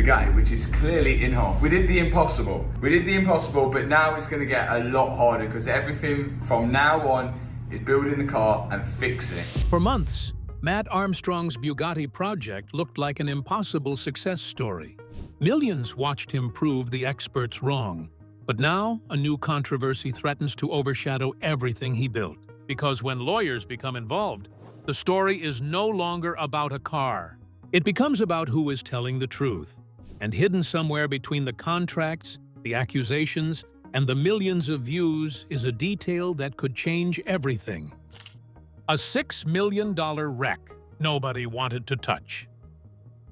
Bugatti, which is clearly in half. We did the impossible. But now it's going to get a lot harder because everything from now on is building the car and fixing it. For months, Matt Armstrong's Bugatti project looked like an impossible success story. Millions watched him prove the experts wrong. But now, a new controversy threatens to overshadow everything he built. Because when lawyers become involved, the story is no longer about a car. It becomes about who is telling the truth. And hidden somewhere between the contracts, the accusations, and the millions of views is a detail that could change everything. A $6 million wreck nobody wanted to touch.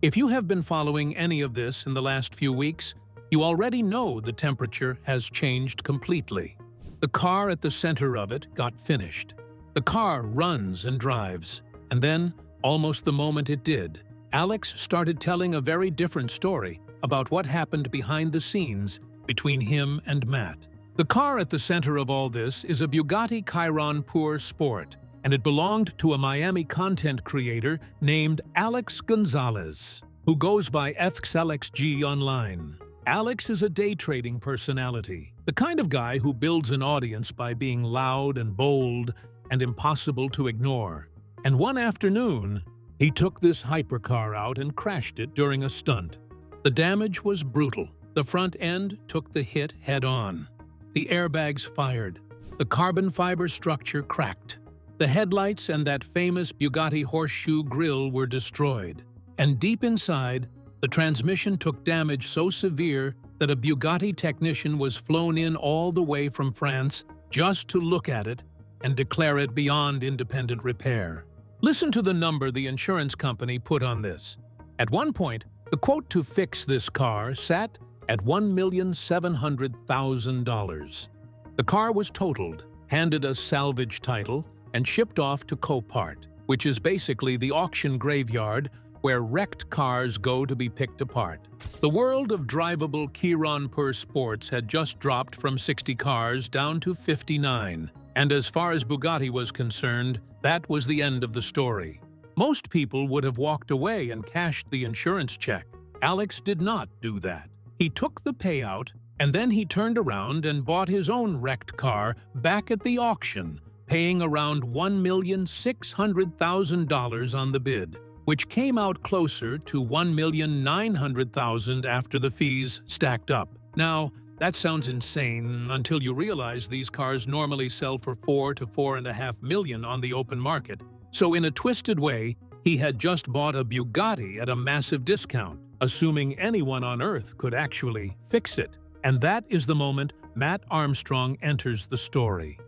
If you have been following any of this in the last few weeks, you already know the temperature has changed completely. The car at the center of it got finished. The car runs and drives. And then, almost the moment it did, Alex started telling a very different story about what happened behind the scenes between him and Matt. The car at the center of all this is a Bugatti Chiron Pure Sport, and it belonged to a Miami content creator named Alex Gonzalez, who goes by FXLXG online. Alex is a day trading personality, the kind of guy who builds an audience by being loud and bold and impossible to ignore. And one afternoon, he took this hypercar out and crashed it during a stunt. The damage was brutal. The front end took the hit head-on. The airbags fired. The carbon fiber structure cracked. The headlights and that famous Bugatti horseshoe grille were destroyed. And deep inside, the transmission took damage so severe that a Bugatti technician was flown in all the way from France just to look at it and declare it beyond independent repair. Listen to the number the insurance company put on this. At one point, the quote to fix this car sat at $1,700,000. The car was totaled, handed a salvage title, and shipped off to Copart, which is basically the auction graveyard where wrecked cars go to be picked apart. The world of drivable Chiron Pure Sports had just dropped from 60 cars down to 59, and as far as Bugatti was concerned, that was the end of the story. Most people would have walked away and cashed the insurance check. Alex did not do that. He took the payout, and then he turned around and bought his own wrecked car back at the auction, paying around $1,600,000 on the bid, which came out closer to $1,900,000 after the fees stacked up. Now, that sounds insane until you realize these cars normally sell for $4 to $4.5 million on the open market. So in a twisted way, he had just bought a Bugatti at a massive discount, assuming anyone on Earth could actually fix it. And that is the moment Matt Armstrong enters the story.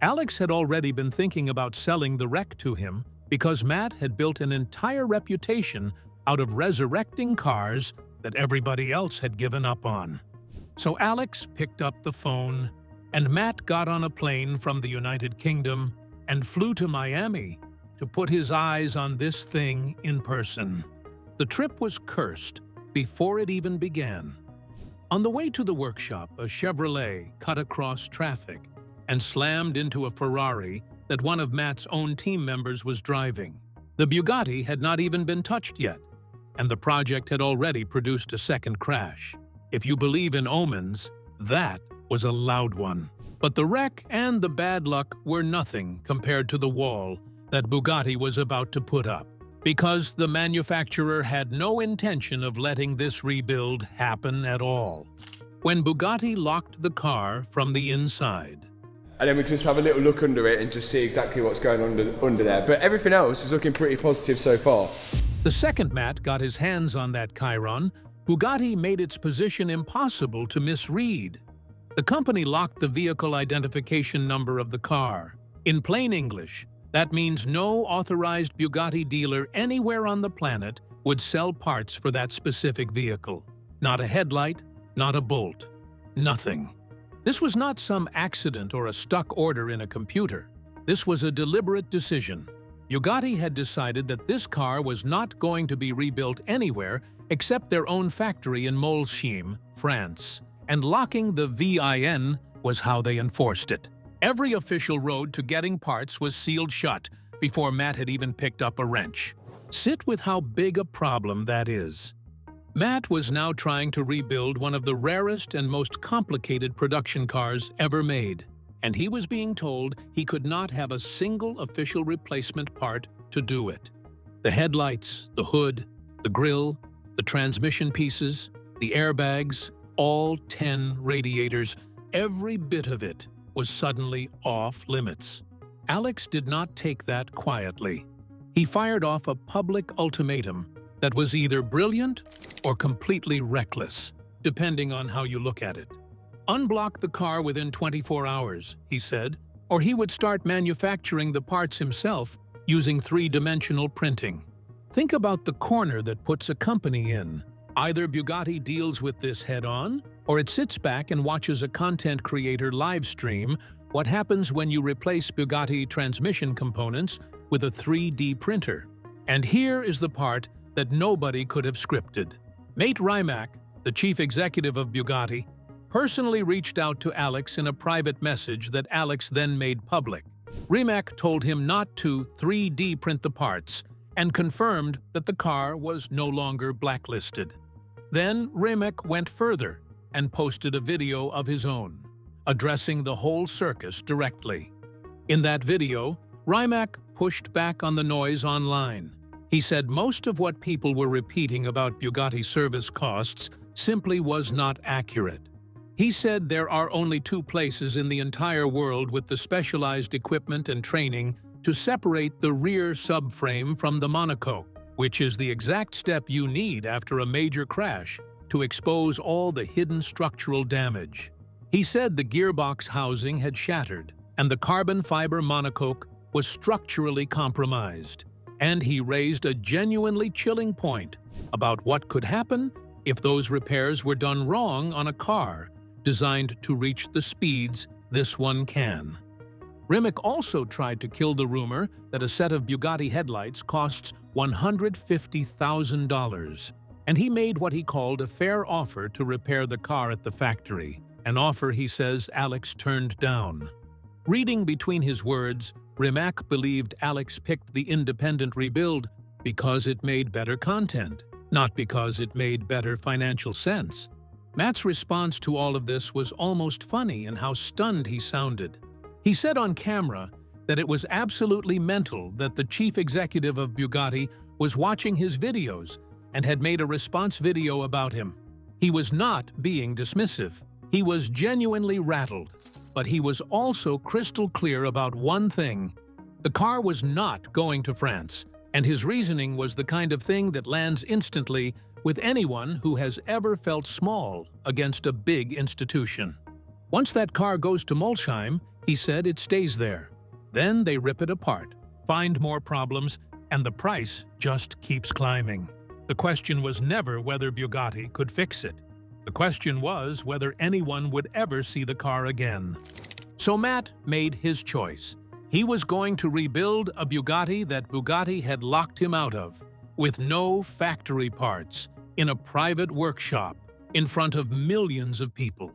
Alex had already been thinking about selling the wreck to him because Matt had built an entire reputation out of resurrecting cars that everybody else had given up on. So Alex picked up the phone, and Matt got on a plane from the United Kingdom and flew to Miami to put his eyes on this thing in person. The trip was cursed before it even began. On the way to the workshop, a Chevrolet cut across traffic and slammed into a Ferrari that one of Matt's own team members was driving. The Bugatti had not even been touched yet, and the project had already produced a second crash. If you believe in omens, that was a loud one. But the wreck and the bad luck were nothing compared to the wall that Bugatti was about to put up, because the manufacturer had no intention of letting this rebuild happen at all. When Bugatti locked the car from the inside, And then we can just have a little look under it and just see exactly what's going on under there. But everything else is looking pretty positive so far. the second Matt got his hands on that Chiron, Bugatti made its position impossible to misread. The company locked the vehicle identification number of the car. In plain English, that means no authorized Bugatti dealer anywhere on the planet would sell parts for that specific vehicle. Not a headlight, not a bolt, nothing. This was not some accident or a stuck order in a computer. This was a deliberate decision. Bugatti had decided that this car was not going to be rebuilt anywhere except their own factory in Molsheim, France, and locking the VIN was how they enforced it. Every official road to getting parts was sealed shut before Matt had even picked up a wrench. Sit with how big a problem that is. Matt was now trying to rebuild one of the rarest and most complicated production cars ever made, and he was being told he could not have a single official replacement part to do it. The headlights, the hood, the grille, the transmission pieces, the airbags, all 10 radiators, every bit of it was suddenly off limits. Alex did not take that quietly. He fired off a public ultimatum that was either brilliant or completely reckless, depending on how you look at it. Unblock the car within 24 hours, he said, or he would start manufacturing the parts himself using three-dimensional printing. Think about the corner that puts a company in. Either Bugatti deals with this head-on, or it sits back and watches a content creator live stream what happens when you replace Bugatti transmission components with a 3D printer. And here is the part that nobody could have scripted. Mate Rimac, the chief executive of Bugatti, personally reached out to Alex in a private message that Alex then made public. Rimac told him not to 3D print the parts and confirmed that the car was no longer blacklisted. Then Rimac went further and posted a video of his own, addressing the whole circus directly. In that video, Rimac pushed back on the noise online. He said most of what people were repeating about Bugatti service costs simply was not accurate. He said there are only 2 places in the entire world with the specialized equipment and training to separate the rear subframe from the monocoque, which is the exact step you need after a major crash to expose all the hidden structural damage. He said the gearbox housing had shattered and the carbon fiber monocoque was structurally compromised. And he raised a genuinely chilling point about what could happen if those repairs were done wrong on a car designed to reach the speeds this one can. Rimac also tried to kill the rumor that a set of Bugatti headlights costs $150,000, and he made what he called a fair offer to repair the car at the factory, an offer he says Alex turned down. Reading between his words, Rimac believed Alex picked the independent rebuild because it made better content, not because it made better financial sense. Matt's response to all of this was almost funny in how stunned he sounded. He said on camera that it was absolutely mental that the chief executive of Bugatti was watching his videos and had made a response video about him. He was not being dismissive. He was genuinely rattled, but he was also crystal clear about one thing. The car was not going to France, and his reasoning was the kind of thing that lands instantly with anyone who has ever felt small against a big institution. Once that car goes to Molsheim, he said it stays there. Then they rip it apart, find more problems, and the price just keeps climbing. The question was never whether Bugatti could fix it. The question was whether anyone would ever see the car again. So Matt made his choice. He was going to rebuild a Bugatti that Bugatti had locked him out of, with no factory parts, in a private workshop, in front of millions of people.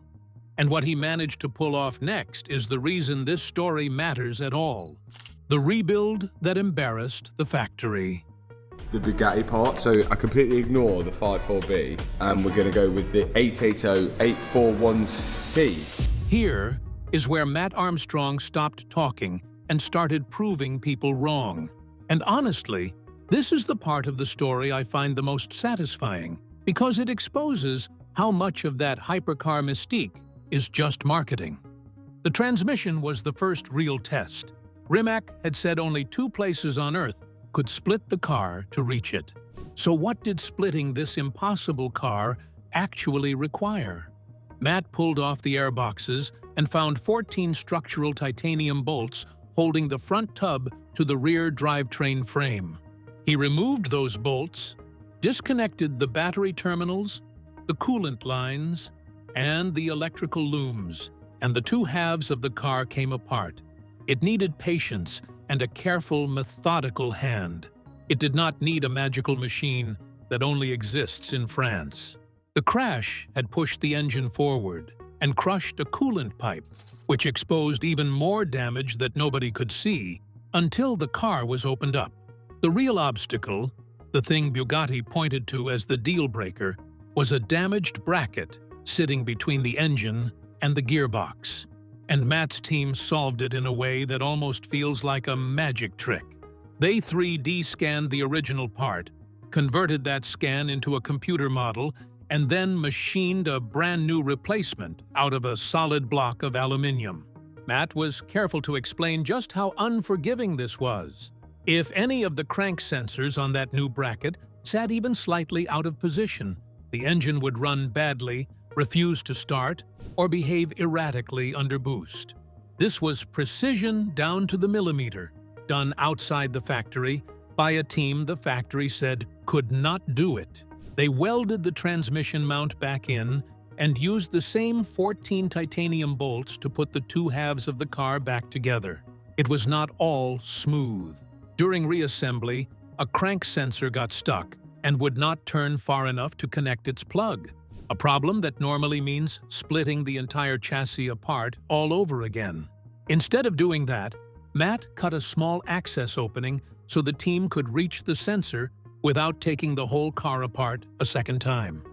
And what he managed to pull off next is the reason this story matters at all. The rebuild that embarrassed the factory. The Bugatti part, so I completely ignore the 54B and we're going to go with the 880-841C. Here is where Matt Armstrong stopped talking and started proving people wrong. And honestly, this is the part of the story I find the most satisfying, because it exposes how much of that hypercar mystique is just marketing. The transmission was the first real test. Rimac had said only 2 places on Earth could split the car to reach it. So what did splitting this impossible car actually require? Matt pulled off the airboxes and found 14 structural titanium bolts holding the front tub to the rear drivetrain frame. He removed those bolts, disconnected the battery terminals, the coolant lines, and the electrical looms, and the 2 halves of the car came apart. It needed patience and a careful, methodical hand. It did not need a magical machine that only exists in France. The crash had pushed the engine forward and crushed a coolant pipe, which exposed even more damage that nobody could see until the car was opened up. The real obstacle, The thing Bugatti pointed to as the deal breaker was a damaged bracket sitting between the engine and the gearbox. And Matt's team solved it in a way that almost feels like a magic trick. They 3D scanned the original part, converted that scan into a computer model, and then machined a brand new replacement out of a solid block of aluminium. Matt was careful to explain just how unforgiving this was. If any of the crank sensors on that new bracket sat even slightly out of position, the engine would run badly, refuse to start, or behave erratically under boost. This was precision down to the millimeter, done outside the factory by a team the factory said could not do it. They welded the transmission mount back in and used the same 14 titanium bolts to put the two halves of the car back together. It was not all smooth. During reassembly, a crank sensor got stuck and would not turn far enough to connect its plug, a problem that normally means splitting the entire chassis apart all over again. Instead of doing that, Matt cut a small access opening so the team could reach the sensor without taking the whole car apart a second time.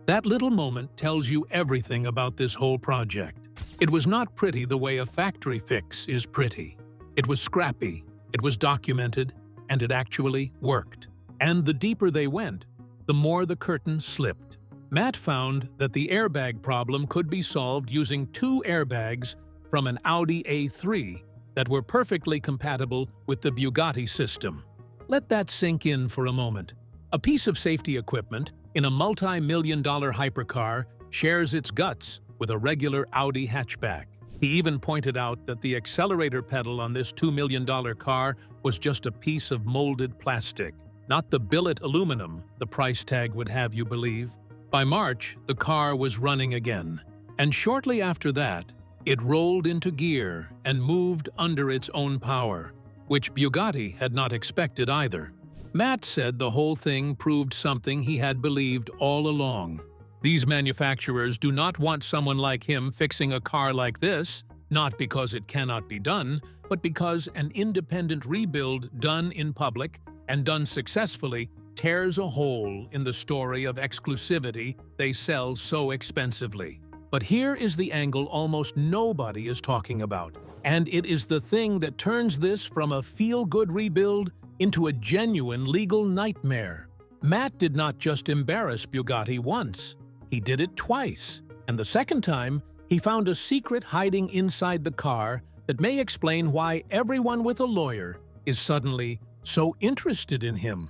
That little moment tells you everything about this whole project. It was not pretty the way a factory fix is pretty. It was scrappy, it was documented, and it actually worked. And the deeper they went, the more the curtain slipped. Matt found that the airbag problem could be solved using two airbags from an Audi A3 that were perfectly compatible with the Bugatti system. Let that sink in for a moment. A piece of safety equipment in a multi-million-dollar hypercar shares its guts with a regular Audi hatchback. He even pointed out that the accelerator pedal on this $2 million car was just a piece of molded plastic, not the billet aluminum the price tag would have you believe. By March, the car was running again, and shortly after that, it rolled into gear and moved under its own power, which Bugatti had not expected either. Matt said the whole thing proved something he had believed all along. These manufacturers do not want someone like him fixing a car like this, not because it cannot be done, but because an independent rebuild done in public and done successfully tears a hole in the story of exclusivity they sell so expensively. But here is the angle almost nobody is talking about, and it is the thing that turns this from a feel-good rebuild into a genuine legal nightmare. Matt did not just embarrass Bugatti once, he did it twice, and the second time, he found a secret hiding inside the car that may explain why everyone with a lawyer is suddenly so interested in him.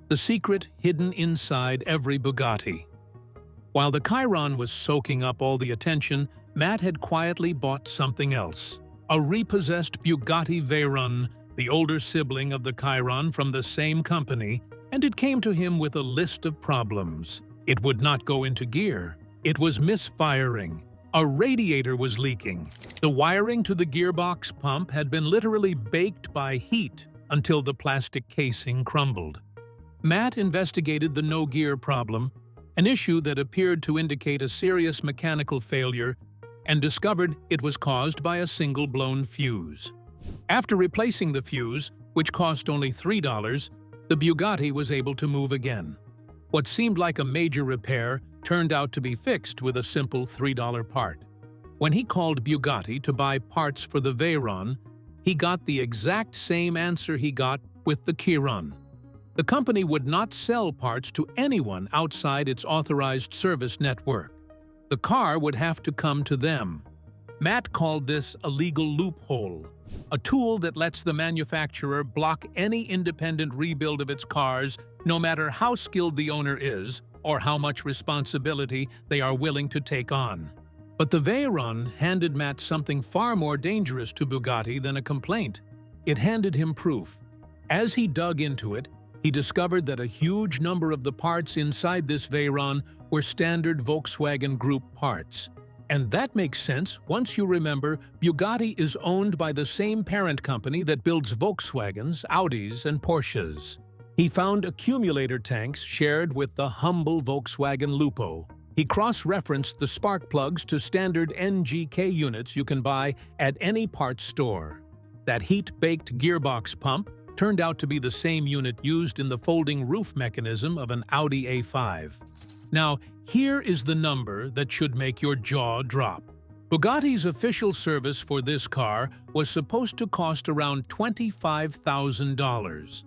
The secret hidden inside every Bugatti. While the Chiron was soaking up all the attention, Matt had quietly bought something else. A repossessed Bugatti Veyron, the older sibling of the Chiron from the same company, and it came to him with a list of problems. It would not go into gear. It was misfiring. A radiator was leaking. The wiring to the gearbox pump had been literally baked by heat until the plastic casing crumbled. Matt investigated the no-gear problem, an issue that appeared to indicate a serious mechanical failure, and discovered it was caused by a single blown fuse. After replacing the fuse, which cost only $3, the Bugatti was able to move again. What seemed like a major repair turned out to be fixed with a simple $3 part. When he called Bugatti to buy parts for the Veyron, he got the exact same answer he got with the Chiron. The company would not sell parts to anyone outside its authorized service network. The car would have to come to them. Matt called this a legal loophole, a tool that lets the manufacturer block any independent rebuild of its cars, no matter how skilled the owner is or how much responsibility they are willing to take on. But the Veyron handed Matt something far more dangerous to Bugatti than a complaint. It handed him proof. As he dug into it, he discovered that a huge number of the parts inside this Veyron were standard Volkswagen Group parts. And that makes sense once you remember Bugatti is owned by the same parent company that builds Volkswagens, Audis, and Porsches. He found accumulator tanks shared with the humble Volkswagen Lupo. He cross-referenced the spark plugs to standard NGK units you can buy at any parts store. That heat-baked gearbox pump turned out to be the same unit used in the folding roof mechanism of an Audi A5. Now, here is the number that should make your jaw drop. Bugatti's official service for this car was supposed to cost around $25,000.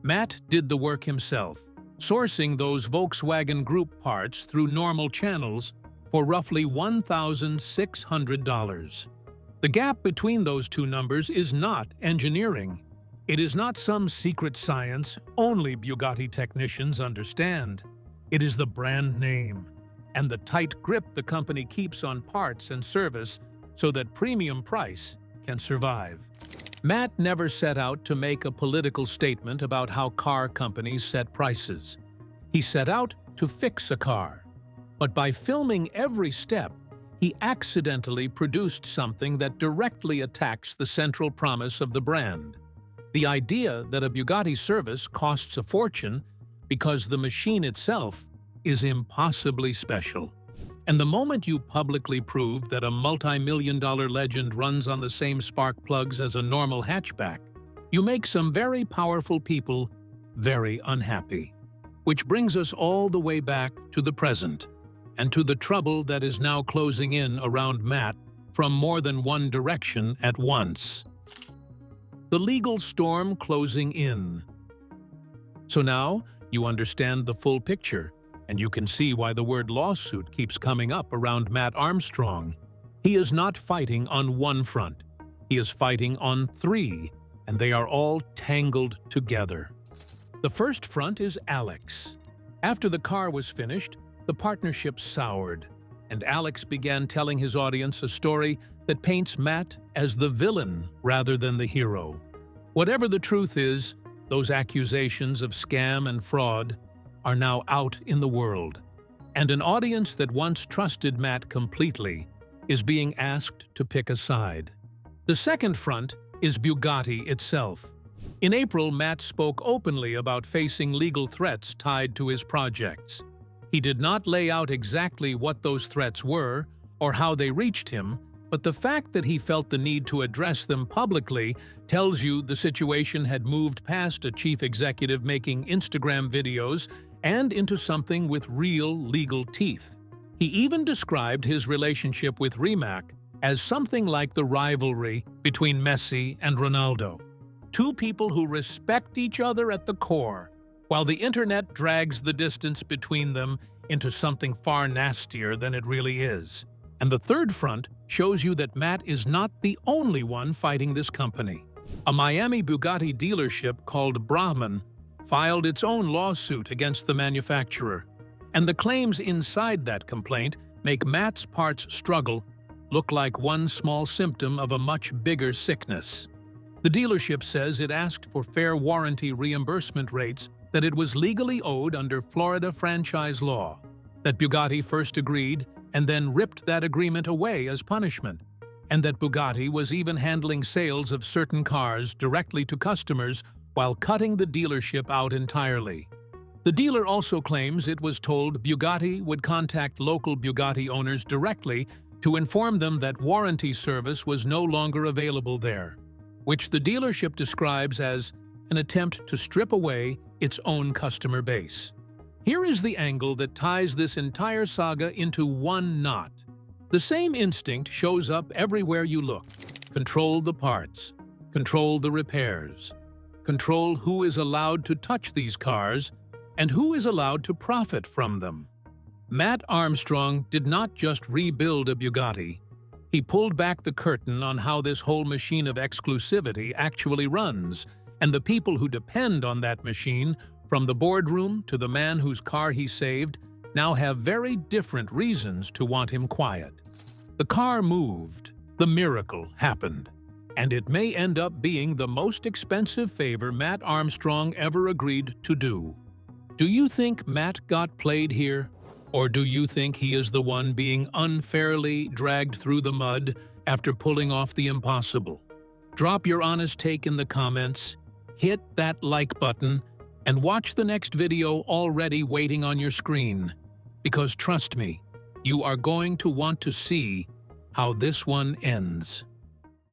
Matt did the work himself, sourcing those Volkswagen Group parts through normal channels for roughly $1,600. The gap between those two numbers is not engineering. It is not some secret science only Bugatti technicians understand. It is the brand name and the tight grip the company keeps on parts and service so that premium price can survive. Matt never set out to make a political statement about how car companies set prices. He set out to fix a car. But by filming every step, he accidentally produced something that directly attacks the central promise of the brand. The idea that a Bugatti service costs a fortune because the machine itself is impossibly special. And the moment you publicly prove that a multi-million-dollar legend runs on the same spark plugs as a normal hatchback, you make some very powerful people very unhappy. Which brings us all the way back to the present, and to the trouble that is now closing in around Matt from more than one direction at once. The legal storm closing in. So now you understand the full picture, and you can see why the word lawsuit keeps coming up around Matt Armstrong. He is not fighting on one front. He is fighting on three, and they are all tangled together. The first front is Alex. After the car was finished, the partnership soured, and Alex began telling his audience a story that paints Matt as the villain rather than the hero. Whatever the truth is, those accusations of scam and fraud are now out in the world, and an audience that once trusted Matt completely is being asked to pick a side. The second front is Bugatti itself. In April, Matt spoke openly about facing legal threats tied to his projects. He did not lay out exactly what those threats were or how they reached him, but the fact that he felt the need to address them publicly tells you the situation had moved past a chief executive making Instagram videos and into something with real legal teeth. He even described his relationship with Rimac as something like the rivalry between Messi and Ronaldo. Two people who respect each other at the core, while the internet drags the distance between them into something far nastier than it really is. And the third front shows you that Matt is not the only one fighting this company. A Miami Bugatti dealership called Brahman filed its own lawsuit against the manufacturer, and the claims inside that complaint make Matt's parts struggle look like one small symptom of a much bigger sickness. The dealership says it asked for fair warranty reimbursement rates that it was legally owed under Florida franchise law, that Bugatti first agreed and then ripped that agreement away as punishment, and that Bugatti was even handling sales of certain cars directly to customers while cutting the dealership out entirely. The dealer also claims it was told Bugatti would contact local Bugatti owners directly to inform them that warranty service was no longer available there, which the dealership describes as an attempt to strip away its own customer base. Here is the angle that ties this entire saga into one knot. The same instinct shows up everywhere you look. Control the parts. Control the repairs. Control who is allowed to touch these cars and who is allowed to profit from them. Matt Armstrong did not just rebuild a Bugatti. He pulled back the curtain on how this whole machine of exclusivity actually runs, and the people who depend on that machine, from the boardroom to the man whose car he saved, now have very different reasons to want him quiet. The car moved. The miracle happened. And it may end up being the most expensive favor Matt Armstrong ever agreed to do. Do you think Matt got played here? Or do you think he is the one being unfairly dragged through the mud after pulling off the impossible? Drop your honest take in the comments, hit that like button, and watch the next video already waiting on your screen. Because trust me, you are going to want to see how this one ends.